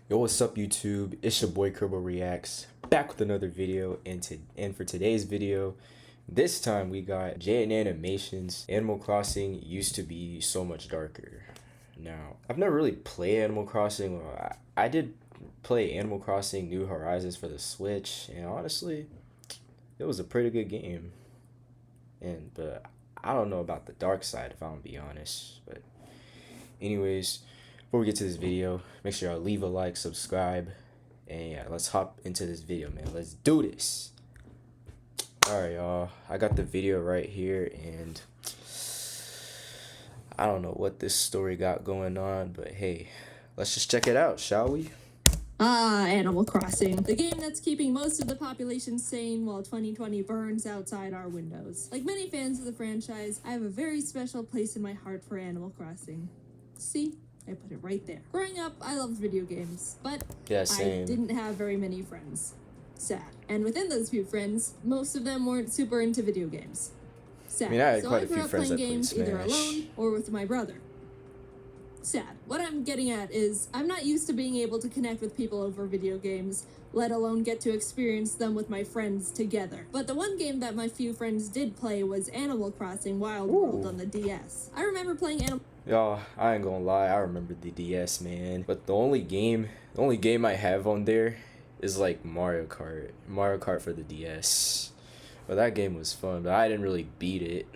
Yo, what's up YouTube? It's your boy Kerbo Reacts, back with another video, and for today's video, this time we got Jaiden animations. Animal Crossing used to be so much darker. Now, I've never really played Animal Crossing. I did play Animal Crossing New Horizons for the Switch, and honestly, it was a pretty good game. But I don't know about the dark side, if I'm gonna be honest. But anyways, before we get to this video, make sure y'all leave a like, subscribe, and yeah, let's hop into this video, man. Let's do this. Alright, y'all, I got the video right here, and I don't know what this story got going on, but hey, let's just check it out, shall we? Animal Crossing, the game that's keeping most of the population sane while 2020 burns outside our windows. Like many fans of the franchise, I have a very special place in my heart for Animal Crossing. See? I put it right there. Growing up, I loved video games, but Yeah, same. I didn't have very many friends. Sad. And within those few friends, most of them weren't super into video games. Sad. I mean, I had so quite I a grew few up friends playing that played games either Smash. alone or with my brother. Sad. What I'm getting at is I'm not used to being able to connect with people over video games, let alone get to experience them with my friends together. But the one game that my few friends did play was Animal Crossing Wild World on the DS. I remember playing Y'all, I ain't gonna lie, I remember the DS, man. But the only game I have on there is like Mario Kart for the DS. But that game was fun, but I didn't really beat it.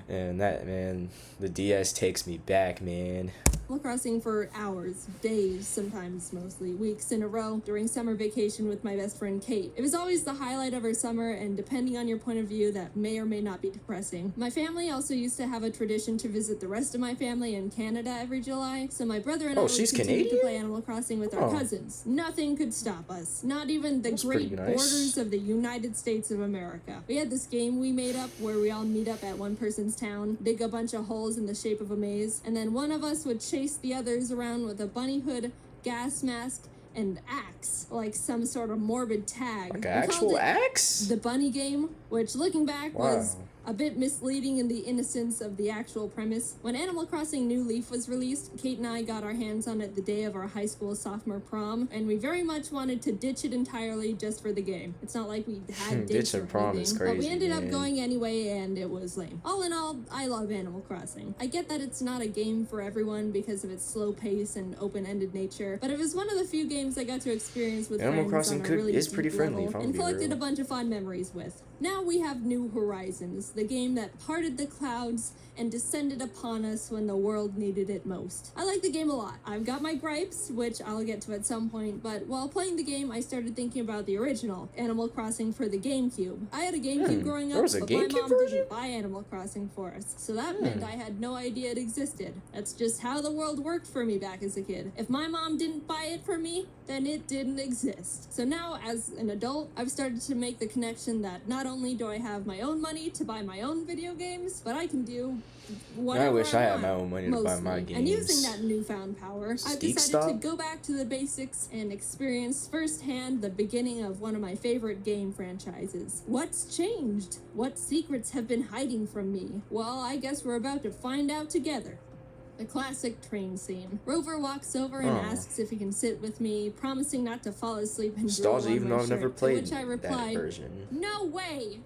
And that, man, the DS takes me back, man. Animal Crossing for hours, days, sometimes mostly weeks in a row during summer vacation with my best friend Kate. It was always the highlight of our summer, and depending on your point of view, that may or may not be depressing. My family also used to have a tradition to visit the rest of my family in Canada every July, so my brother and I would continue to play Animal Crossing with our cousins. Nothing could stop us, not even the great borders of the United States of America. We had this game we made up where we all meet up at one person's town, dig a bunch of holes in the shape of a maze, and then one of us would chase the others around with a bunny hood, gas mask, and axe, like some sort of morbid tag. Like an actual axe? The bunny game, which looking back was a bit misleading in the innocence of the actual premise. When Animal Crossing New Leaf was released, Kate and I got our hands on it the day of our high school sophomore prom, and we very much wanted to ditch it entirely just for the game. It's not like we had dates or prom is crazy, but we ended up going anyway, and it was lame. All in all, I love Animal Crossing. I get that it's not a game for everyone because of its slow pace and open-ended nature, but it was one of the few games I got to experience with Animal friends Crossing on a really is pretty deep friendly, level, if I'm and being collected real. a bunch of fond memories with. Now we have New Horizons, the game that parted the clouds and descended upon us when the world needed it most. I like the game a lot. I've got my gripes, which I'll get to at some point, but while playing the game, I started thinking about the original, Animal Crossing for the GameCube. I had a GameCube growing up, but my mom didn't buy Animal Crossing for us, so that meant I had no idea it existed. That's just how the world worked for me back as a kid. If my mom didn't buy it for me, then it didn't exist. So now, as an adult, I've started to make the connection that not only do I have my own money to buy my own video games, but I can do whatever I wish I had want, my own money to buy my games. And using that newfound power, I've decided stop? to go back to the basics and experience firsthand the beginning of one of my favorite game franchises. What's changed? What secrets have been hiding from me? Well, I guess we're about to find out together. The classic train scene. Rover walks over and asks if he can sit with me, promising not to fall asleep and drool Nostalgia, on even my though I've never shirt, to played which I that replied, version. "No way!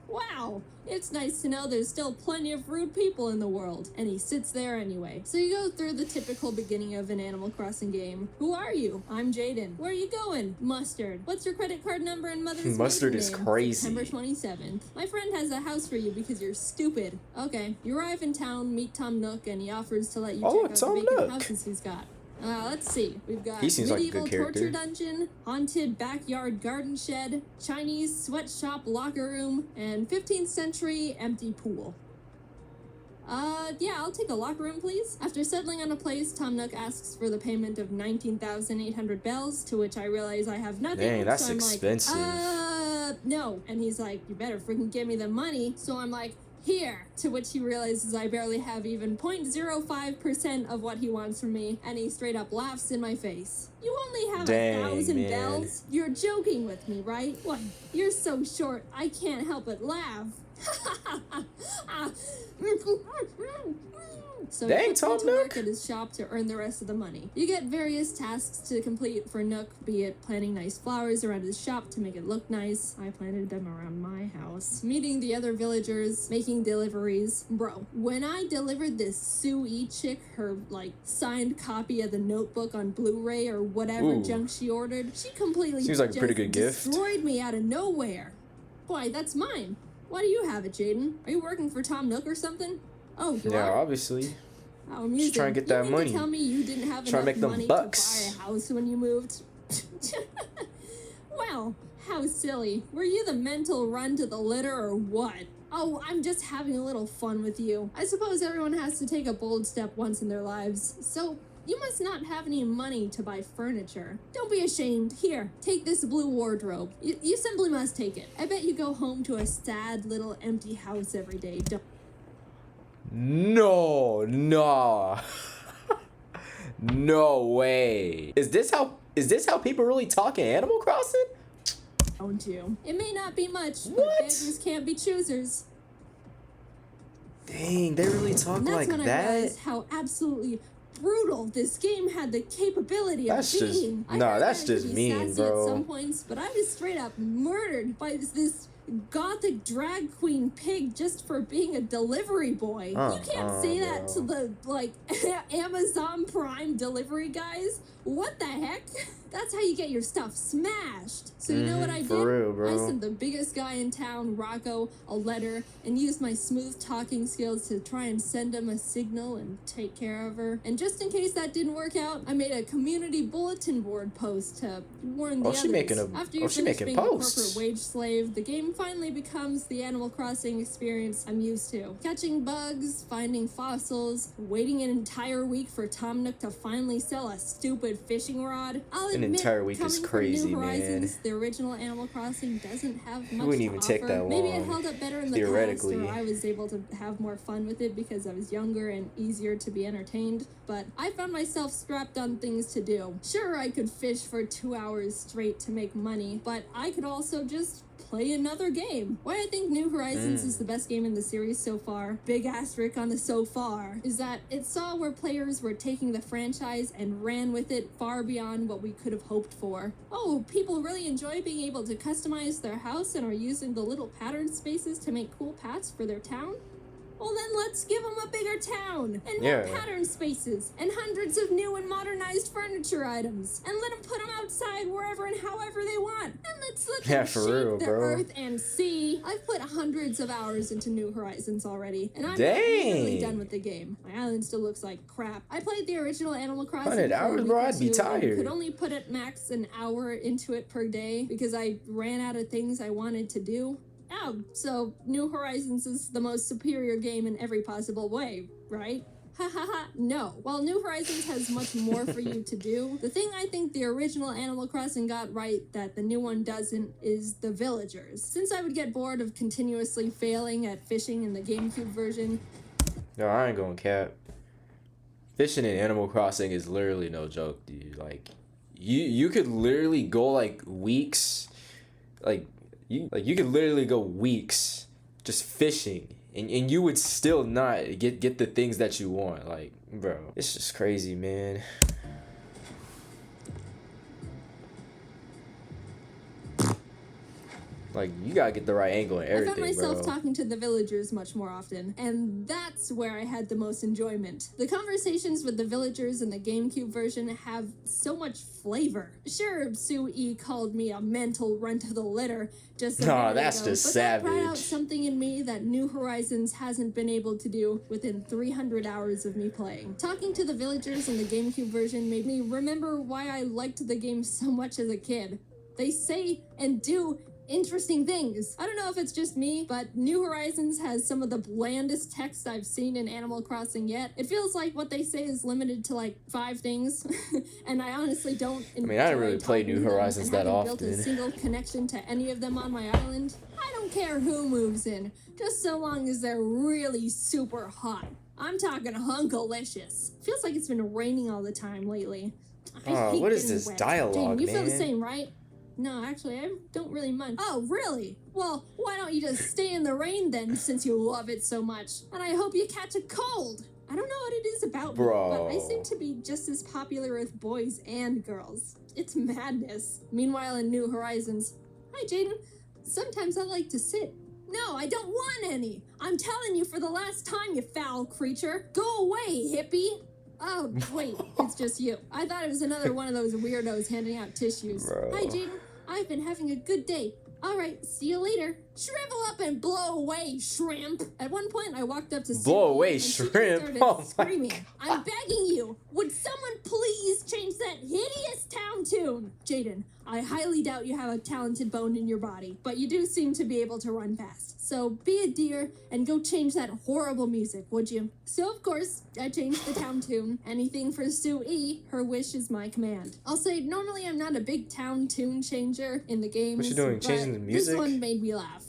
Wow, it's nice to know there's still plenty of rude people in the world." And he sits there anyway. So you go through the typical beginning of an Animal Crossing game. Who are you? I'm Jaiden. Where are you going? Mustard. What's your credit card number and mother's Mustard maiden is name? crazy. September 27th. My friend has a house for you because you're stupid. Okay. You arrive in town, meet Tom Nook, and he offers to let you check out the vacant houses he's got. Let's see. We've got He seems like a medieval good character. torture dungeon, haunted backyard garden shed, Chinese sweatshop locker room, and 15th century empty pool. Yeah, I'll take a locker room, please. After settling on a place, Tom Nook asks for the payment of 19,800 bells, to which I realize I have nothing. Dang, that's so I'm expensive. like, no. And he's like, you better freaking give me the money. So I'm like, here, to which he realizes I barely have even 0.05% of what he wants from me, and he straight up laughs in my face. You only have 1,000 bells? You're joking with me, right? What? You're so short, I can't help but laugh. So Dang, he puts me Tom to Nook. work at his shop to earn the rest of the money. You get various tasks to complete for Nook, be it planting nice flowers around his shop to make it look nice. I planted them around my house. Meeting the other villagers, making deliveries. Bro, when I delivered this Sue E chick her, like, signed copy of the Notebook on Blu-ray or whatever Ooh. junk she ordered, she completely Seems like a pretty just good gift. destroyed me out of nowhere. Boy, that's mine. Why do you have it, Jaiden? Are you working for Tom Nook or something? Oh, you Yeah, are? obviously. How amusing. Just trying to get that you mean money. to tell me you didn't have Trying to enough make them money bucks. to buy a house when you moved? Well, how silly. Were you the mental run to the litter or what? Oh, I'm just having a little fun with you. I suppose everyone has to take a bold step once in their lives. So, you must not have any money to buy furniture. Don't be ashamed. Here, take this blue wardrobe. You simply must take it. I bet you go home to a sad little empty house every day. Don't No, no. No way. Is this how people really talk in Animal Crossing? you? It may not be much, but What? beggars can't be choosers. Dang, they really talk And that's like when I that? realized how absolutely brutal this game had the capability That's of just- being. nah, I heard that's that it could just be mean, sassy bro. At some points, but I was straight up murdered by this gothic drag queen pig just for being a delivery boy. You can't say that to the, like, Amazon Prime delivery guys. What the heck? That's how you get your stuff smashed. So you know what I did? For real, bro. I sent the biggest guy in town, Rocco, a letter and used my smooth talking skills to try and send him a signal and take care of her. And just in case that didn't work out, I made a community bulletin board post to warn the Oh, she others. making a- After oh, you she finish making being a posts. corporate wage slave, the game finally becomes the Animal Crossing experience I'm used to. Catching bugs, finding fossils, waiting an entire week for Tom Nook to finally sell a stupid fishing rod. I'll An admit, entire week is coming from crazy, New man. Horizons, the original Animal Crossing doesn't have much wouldn't to even take offer. that Maybe it long, held up better in the past, theoretically. or I was able to have more fun with it because I was younger and easier to be entertained. But I found myself strapped on things to do. Sure, I could fish for 2 hours straight to make money, but I could also just play another game. Why I think New Horizons is the best game in the series so far, big asterisk on the so far, is that it saw where players were taking the franchise and ran with it far beyond what we could have hoped for. Oh, people really enjoy being able to customize their house and are using the little pattern spaces to make cool paths for their town? Well, then let's give them a bigger town, and more Yeah. pattern spaces, and hundreds of new and modernized furniture items, and let them put them outside wherever and however they want, and let's let Yeah, them for shape real, the bro. earth and sea. I've put hundreds of hours into New Horizons already, and I'm not Dang. nearly done with the game. My island still looks like crap. I played the original Animal Crossing 100 for a hours, week bro? or I'd be two, and tired. could only put at max an hour into it per day because I ran out of things I wanted to do. Oh, so New Horizons is the most superior game in every possible way, right? Ha ha ha, no. While New Horizons has much more for you to do, the thing I think the original Animal Crossing got right that the new one doesn't is the villagers. Since I would get bored of continuously failing at fishing in the GameCube version, No, I ain't gonna cap. Fishing in Animal Crossing is literally no joke, dude. Like, you could literally go like weeks, you could literally go weeks just fishing, and you would still not get the things that you want. Like, bro, it's just crazy, man. Like, you gotta get the right angle and I found everything, myself bro. talking to the villagers much more often, and that's where I had the most enjoyment. The conversations with the villagers in the GameCube version have so much flavor. Sure, Sue E called me a mental run to the litter just a Nah, minute that's ago, just but that brought out savage. something in me that New Horizons hasn't been able to do within 300 hours of me playing. Talking to the villagers in the GameCube version made me remember why I liked the game so much as a kid. They say and do interesting things. I don't know if it's just me, but New Horizons has some of the blandest text I've seen in Animal Crossing yet. It feels like what they say is limited to like 5 things, and I honestly don't enjoy mean, I didn't really play talking New to them Horizons and that having built a often. single connection to any of them on my island. I don't care who moves in, just so long as they're really super hot. I'm talking hunkalicious. Feels like it's been raining all the time lately. I hate What is getting this wet. dialogue, Jaiden, you feel the man? same, right? No, actually, I don't really mind. Oh, really? Well, why don't you just stay in the rain then, since you love it so much? And I hope you catch a cold. I don't know what it is about me, but I seem to be just as popular with boys and girls. It's madness. Meanwhile, in New Horizons, hi, Jaiden. Sometimes I like to sit. No, I don't want any. I'm telling you for the last time, you foul creature. Go away, hippie. Oh, wait, it's just you. I thought it was another one of those weirdos handing out tissues. Bro. Hi, Jaiden. I've been having a good day. All right, see you later. Shrivel up and blow away, shrimp. At one point, I walked up to Blow away, and she shrimp? started Oh my screaming. I'm begging you. Would someone please change that hideous town tune? Jaiden, I highly doubt you have a talented bone in your body, but you do seem to be able to run fast. So be a dear and go change that horrible music, would you? So of course, I changed the town tune. Anything for Sue E, her wish is my command. I'll say normally I'm not a big town tune changer in the games. What you doing? Changing the music? This one made me laugh.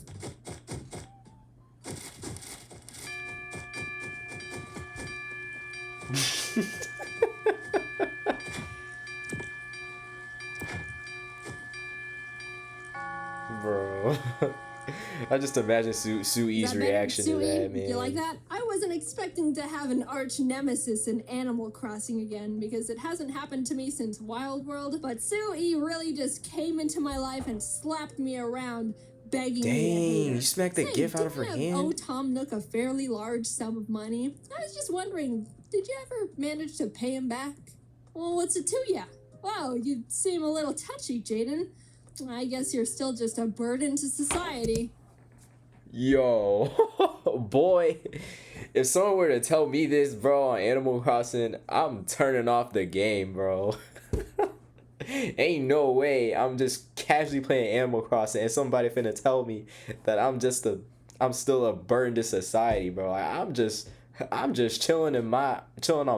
Bro. I just imagine Sue E's reaction to that, man. You like that? I wasn't expecting to have an arch nemesis in Animal Crossing again because it hasn't happened to me since Wild World, but Sue E really just came into my life and slapped me around, begging me. Dang, you smacked the gift out of her hand? Oh, Tom Nook a fairly large sum of money. I was just wondering, did you ever manage to pay him back? Well, what's it to ya? Wow, you seem a little touchy, Jaiden. I guess you're still just a burden to society. Yo, boy, if someone were to tell me this, bro, on Animal Crossing, I'm turning off the game, bro. Ain't no way I'm just casually playing Animal Crossing and somebody finna tell me that I'm still a burden to society, bro. I'm just chilling on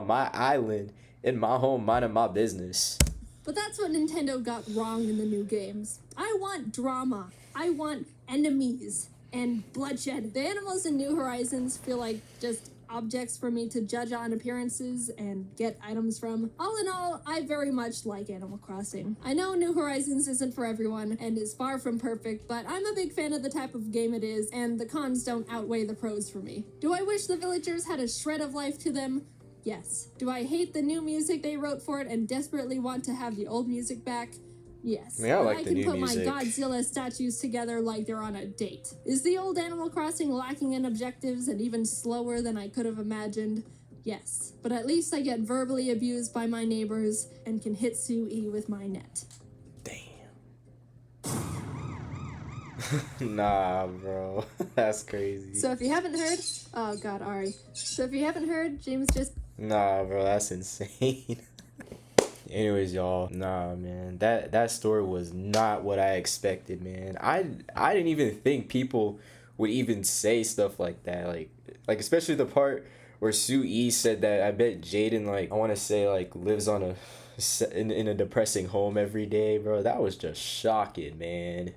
my island in my home, minding my business. But that's what Nintendo got wrong in the new games. I want drama. I want enemies and bloodshed. The animals in New Horizons feel like just objects for me to judge on appearances and get items from. All in all, I very much like Animal Crossing. I know New Horizons isn't for everyone and is far from perfect, but I'm a big fan of the type of game it is, and the cons don't outweigh the pros for me. Do I wish the villagers had a shred of life to them? Yes. Do I hate the new music they wrote for it and desperately want to have the old music back? Yes. I mean, I like the new can put music. my Godzilla statues together like they're on a date. Is the old Animal Crossing lacking in objectives and even slower than I could have imagined? Yes. But at least I get verbally abused by my neighbors and can hit Sue E with my net. Damn. Nah, bro. That's crazy. So if you haven't heard... Oh, God, Ari. So if you haven't heard, James just... Nah, bro, that's insane. Anyways, y'all, nah, man, that story was not what I expected, man. I didn't even think people would even say stuff like that, like especially the part where Sue E said that I bet Jaiden, like, I want to say, like, lives on in a depressing home every day, bro. That was just shocking, man.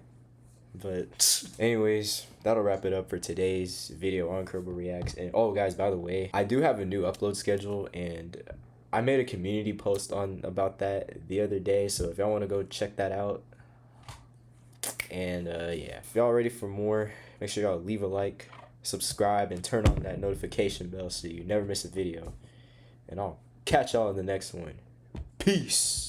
But anyways, that'll wrap it up for today's video on Kerbal Reacts. And oh, guys, by the way, I do have a new upload schedule, and I made a community post about that the other day, so if y'all want to go check that out. And yeah, if y'all ready for more, make sure y'all leave a like, subscribe, and turn on that notification bell so you never miss a video. And I'll catch y'all in the next one. Peace.